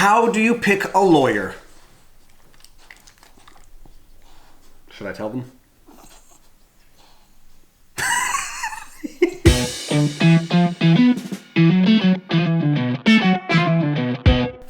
How do you pick a lawyer? Should I tell them?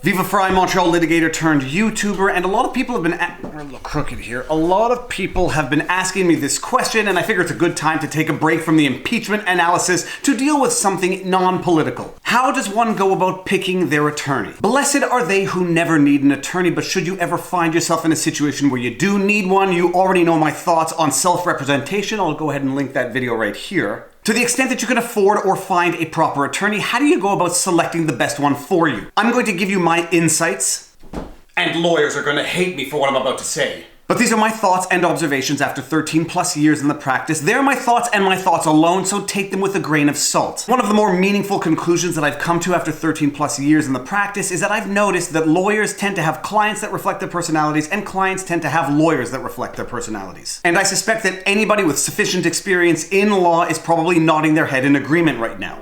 Viva Frei, Montreal litigator turned YouTuber, and a lot of people have been we're a little crooked here. A lot of people have been asking me this question, and I figure it's a good time to take a break from the impeachment analysis to deal with something non-political. How does one go about picking their attorney? Blessed are they who never need an attorney, but should you ever find yourself in a situation where you do need one, you already know my thoughts on self-representation. I'll go ahead and link that video right here. To the extent that you can afford or find a proper attorney, how do you go about selecting the best one for you? I'm going to give you my insights, and lawyers are going to hate me for what I'm about to say. But these are my thoughts and observations after 13 plus years in the practice. They're my thoughts and my thoughts alone, so take them with a grain of salt. One of the more meaningful conclusions that I've come to after 13 plus years in the practice is that I've noticed that lawyers tend to have clients that reflect their personalities, and clients tend to have lawyers that reflect their personalities. And I suspect that anybody with sufficient experience in law is probably nodding their head in agreement right now.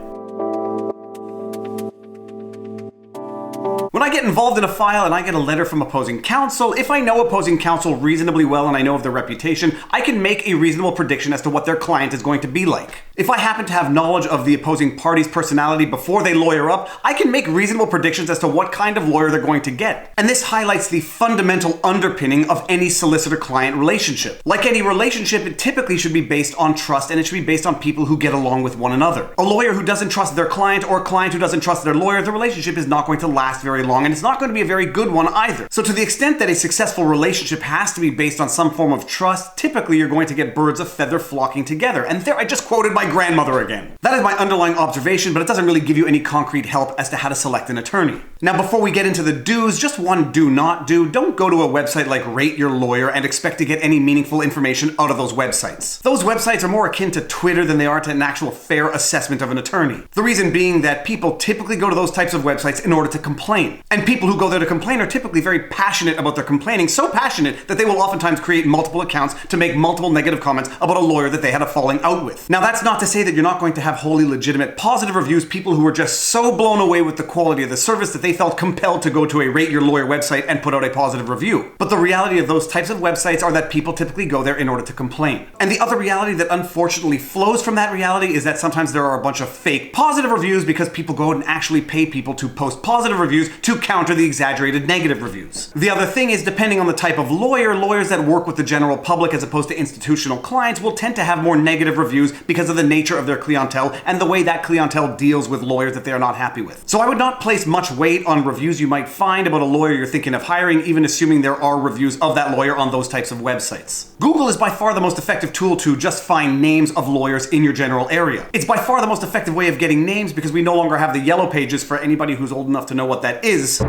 When I get involved in a file and I get a letter from opposing counsel, if I know opposing counsel reasonably well and I know of their reputation, I can make a reasonable prediction as to what their client is going to be like. If I happen to have knowledge of the opposing party's personality before they lawyer up, I can make reasonable predictions as to what kind of lawyer they're going to get. And this highlights the fundamental underpinning of any solicitor-client relationship. Like any relationship, it typically should be based on trust, and it should be based on people who get along with one another. A lawyer who doesn't trust their client or a client who doesn't trust their lawyer, the relationship is not going to last very long, and it's not going to be a very good one either. So to the extent that a successful relationship has to be based on some form of trust, typically you're going to get birds of feather flocking together. And there I just quoted my grandmother again. That is my underlying observation, but it doesn't really give you any concrete help as to how to select an attorney. Now, before we get into the do's, just one do not do. Don't go to a website like Rate Your Lawyer and expect to get any meaningful information out of those websites. Those websites are more akin to Twitter than they are to an actual fair assessment of an attorney. The reason being that people typically go to those types of websites in order to complain. And people who go there to complain are typically very passionate about their complaining, so passionate that they will oftentimes create multiple accounts to make multiple negative comments about a lawyer that they had a falling out with. Now, that's not to say that you're not going to have wholly legitimate positive reviews, people who were just so blown away with the quality of the service that they felt compelled to go to a Rate Your Lawyer website and put out a positive review. But the reality of those types of websites are that people typically go there in order to complain. And the other reality that unfortunately flows from that reality is that sometimes there are a bunch of fake positive reviews because people go out and actually pay people to post positive reviews to counter the exaggerated negative reviews. The other thing is, depending on the type of lawyer, lawyers that work with the general public as opposed to institutional clients will tend to have more negative reviews because of the nature of their clientele and the way that clientele deals with lawyers that they are not happy with. So I would not place much weight on reviews you might find about a lawyer you're thinking of hiring, even assuming there are reviews of that lawyer on those types of websites. Google is by far the most effective tool to just find names of lawyers in your general area. It's by far the most effective way of getting names because we no longer have the yellow pages for anybody who's old enough to know what that is.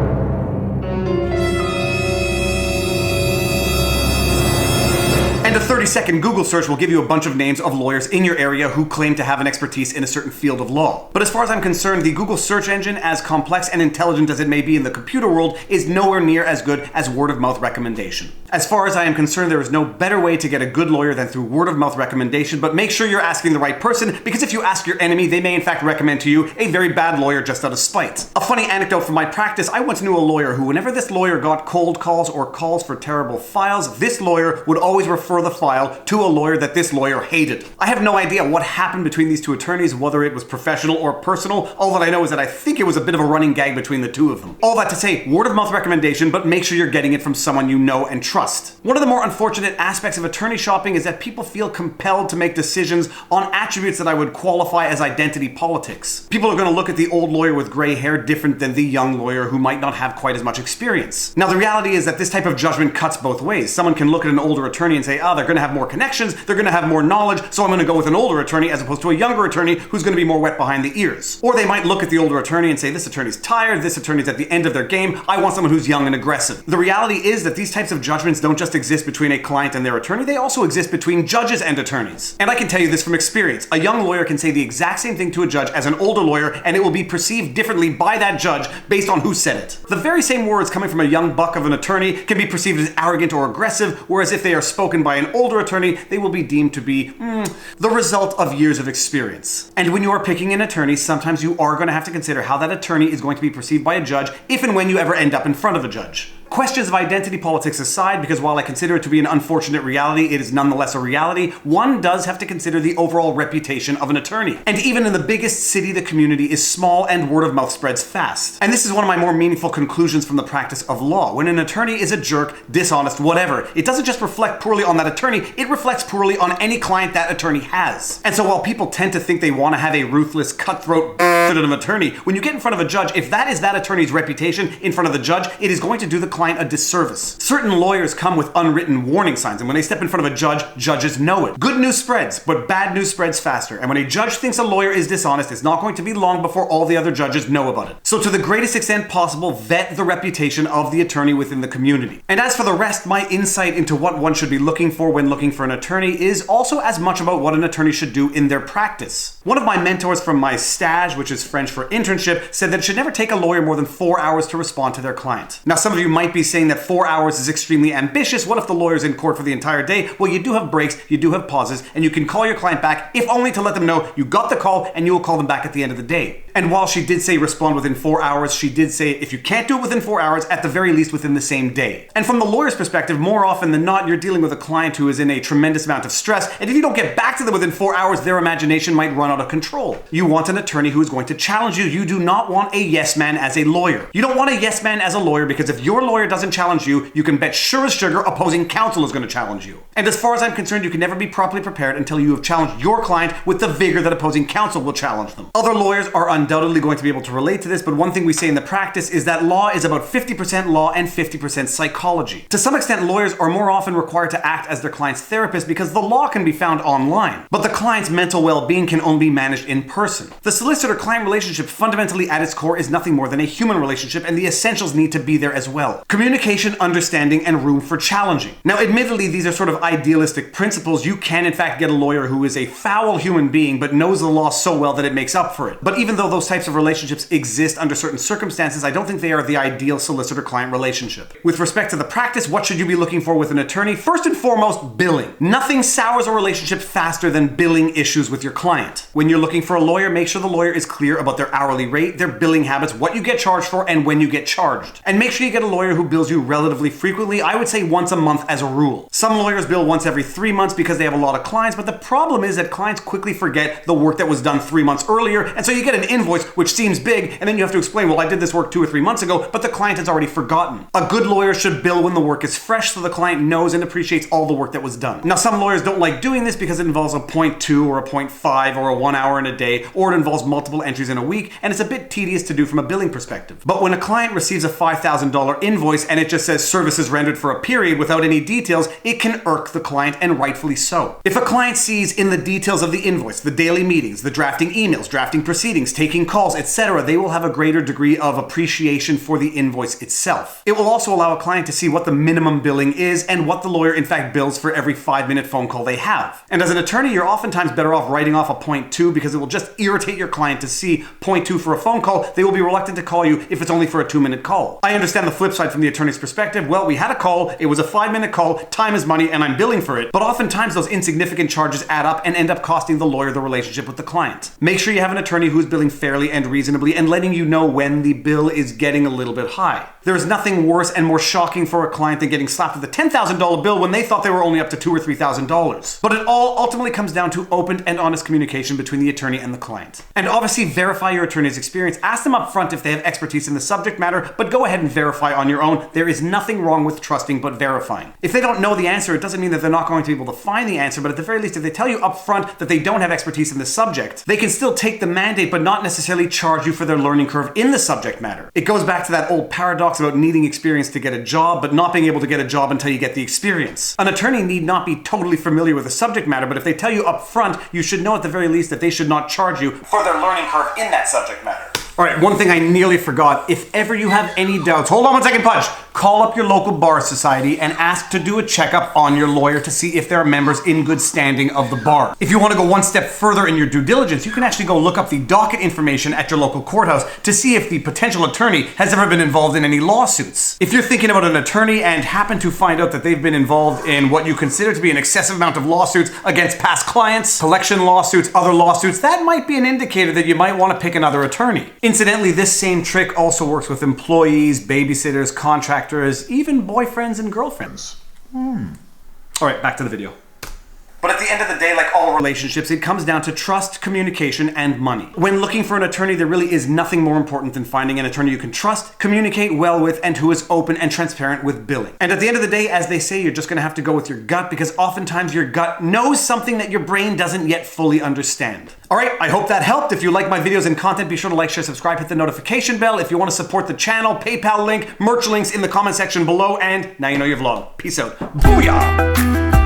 And a 30-second Google search will give you a bunch of names of lawyers in your area who claim to have an expertise in a certain field of law. But as far as I'm concerned, the Google search engine, as complex and intelligent as it may be in the computer world, is nowhere near as good as word-of-mouth recommendation. As far as I am concerned, there is no better way to get a good lawyer than through word-of-mouth recommendation, but make sure you're asking the right person, because if you ask your enemy, they may in fact recommend to you a very bad lawyer just out of spite. A funny anecdote from my practice, I once knew a lawyer who, whenever this lawyer got cold calls or calls for terrible files, this lawyer would always refer the file to a lawyer that this lawyer hated. I have no idea what happened between these two attorneys, whether it was professional or personal. All that I know is that I think it was a bit of a running gag between the two of them. All that to say, word-of-mouth recommendation, but make sure you're getting it from someone you know and trust. One of the more unfortunate aspects of attorney shopping is that people feel compelled to make decisions on attributes that I would qualify as identity politics. People are going to look at the old lawyer with gray hair different than the young lawyer who might not have quite as much experience. Now, the reality is that this type of judgment cuts both ways. Someone can look at an older attorney and say, they're going to have more connections, they're going to have more knowledge, so I'm going to go with an older attorney as opposed to a younger attorney who's going to be more wet behind the ears. Or they might look at the older attorney and say, this attorney's tired, this attorney's at the end of their game, I want someone who's young and aggressive. The reality is that these types of judgments don't just exist between a client and their attorney, they also exist between judges and attorneys. And I can tell you this from experience. A young lawyer can say the exact same thing to a judge as an older lawyer, and it will be perceived differently by that judge based on who said it. The very same words coming from a young buck of an attorney can be perceived as arrogant or aggressive, whereas if they are spoken by an older attorney, they will be deemed to be the result of years of experience. And when you are picking an attorney, sometimes you are going to have to consider how that attorney is going to be perceived by a judge if and when you ever end up in front of a judge. Questions of identity politics aside, because while I consider it to be an unfortunate reality, it is nonetheless a reality, one does have to consider the overall reputation of an attorney. And even in the biggest city, the community is small and word of mouth spreads fast. And this is one of my more meaningful conclusions from the practice of law. When an attorney is a jerk, dishonest, whatever, it doesn't just reflect poorly on that attorney, it reflects poorly on any client that attorney has. And so while people tend to think they want to have a ruthless, cutthroat of an attorney, when you get in front of a judge, if that is that attorney's reputation in front of the judge, it is going to do the client a disservice. Certain lawyers come with unwritten warning signs, and when they step in front of a judge, judges know it. Good news spreads, but bad news spreads faster. And when a judge thinks a lawyer is dishonest, it's not going to be long before all the other judges know about it. So to the greatest extent possible, vet the reputation of the attorney within the community. And as for the rest, my insight into what one should be looking for when looking for an attorney is also as much about what an attorney should do in their practice. One of my mentors from my stage, which is French for internship, said that it should never take a lawyer more than 4 hours to respond to their client. Now, some of you might be saying that 4 hours is extremely ambitious. What if the lawyer's in court for the entire day? Well, you do have breaks, you do have pauses, and you can call your client back, if only to let them know you got the call and you will call them back at the end of the day. And while she did say respond within 4 hours, she did say if you can't do it within 4 hours, at the very least within the same day. And from the lawyer's perspective, more often than not, you're dealing with a client who is in a tremendous amount of stress, and if you don't get back to them within 4 hours, their imagination might run out of control. You want an attorney who is going to challenge you. You do not want a yes man as a lawyer. You don't want a yes man as a lawyer because if your lawyer doesn't challenge you, you can bet sure as sugar opposing counsel is going to challenge you. And as far as I'm concerned, you can never be properly prepared until you have challenged your client with the vigor that opposing counsel will challenge them. Other lawyers are undoubtedly going to be able to relate to this, but one thing we say in the practice is that law is about 50% law and 50% psychology. To some extent, lawyers are more often required to act as their client's therapist because the law can be found online, but the client's mental well-being can only be managed in person. The solicitor-client relationship fundamentally at its core is nothing more than a human relationship, and the essentials need to be there as well. Communication, understanding, and room for challenging. Now, admittedly, these are sort of idealistic principles. You can, in fact, get a lawyer who is a foul human being but knows the law so well that it makes up for it. But even though those types of relationships exist under certain circumstances, I don't think they are the ideal solicitor-client relationship. With respect to the practice, what should you be looking for with an attorney? First and foremost, billing. Nothing sours a relationship faster than billing issues with your client. When you're looking for a lawyer, make sure the lawyer is clear about their hourly rate, their billing habits, what you get charged for, and when you get charged. And make sure you get a lawyer who bills you relatively frequently. I would say once a month as a rule. Some lawyers bill once every 3 months because they have a lot of clients, but the problem is that clients quickly forget the work that was done 3 months earlier, and so you get an invoice which seems big, and then you have to explain, well, I did this work 2 or 3 months ago, but the client has already forgotten. A good lawyer should bill when the work is fresh so the client knows and appreciates all the work that was done. Now, some lawyers don't like doing this because it involves a 0.2 or a 0.5 or a 1 hour in a day, or it involves multiple entries in a week, and it's a bit tedious to do from a billing perspective. But when a client receives a $5,000 invoice and it just says services rendered for a period without any details, it can irk the client, and rightfully so. If a client sees in the details of the invoice, the daily meetings, the drafting emails, drafting proceedings, taking calls, etc., they will have a greater degree of appreciation for the invoice itself. It will also allow a client to see what the minimum billing is and what the lawyer in fact bills for every 5-minute phone call they have. And as an attorney, you're oftentimes better off writing off a 0.2 because it will just irritate your client to see 0.2 for a phone call. They will be reluctant to call you if it's only for a 2-minute call. I understand the flip side from the attorney's perspective. Well, we had a call, it was a 5-minute call, time is money, and I'm billing for it. But oftentimes those insignificant charges add up and end up costing the lawyer the relationship with the client. Make sure you have an attorney who's billing fairly and reasonably and letting you know when the bill is getting a little bit high. There is nothing worse and more shocking for a client than getting slapped with a $10,000 bill when they thought they were only up to $2,000 or $3,000. But it all ultimately comes down to open and honest communication between the attorney and the client. And obviously verify your attorney's experience. Ask them up front if they have expertise in the subject matter, but go ahead and verify on your own. There is nothing wrong with trusting but verifying. If they don't know the answer, it doesn't mean that they're not going to be able to find the answer, but at the very least, if they tell you up front that they don't have expertise in the subject, they can still take the mandate but not necessarily charge you for their learning curve in the subject matter. It goes back to that old paradox about needing experience to get a job, but not being able to get a job until you get the experience. An attorney need not be totally familiar with the subject matter, but if they tell you up front, you should know at the very least that they should not charge you for their learning curve in that subject matter. All right, one thing I nearly forgot. If ever you have any doubts, hold on one second, Pudge. call up your local bar society and ask to do a checkup on your lawyer to see if there are members in good standing of the bar. If you want to go one step further in your due diligence, you can actually go look up the docket information at your local courthouse to see if the potential attorney has ever been involved in any lawsuits. If you're thinking about an attorney and happen to find out that they've been involved in what you consider to be an excessive amount of lawsuits against past clients, collection lawsuits, other lawsuits, that might be an indicator that you might want to pick another attorney. Incidentally, this same trick also works with employees, babysitters, contractors, even boyfriends and girlfriends. All right, back to the video. But at the end of the day, like all relationships, it comes down to trust, communication, and money. When looking for an attorney, there really is nothing more important than finding an attorney you can trust, communicate well with, and who is open and transparent with billing. And at the end of the day, as they say, you're just gonna have to go with your gut, because oftentimes your gut knows something that your brain doesn't yet fully understand. All right, I hope that helped. If you like my videos and content, be sure to like, share, subscribe, hit the notification bell. If you want to support the channel, PayPal link, merch links in the comment section below, and now you know your vlog. Peace out. Booyah!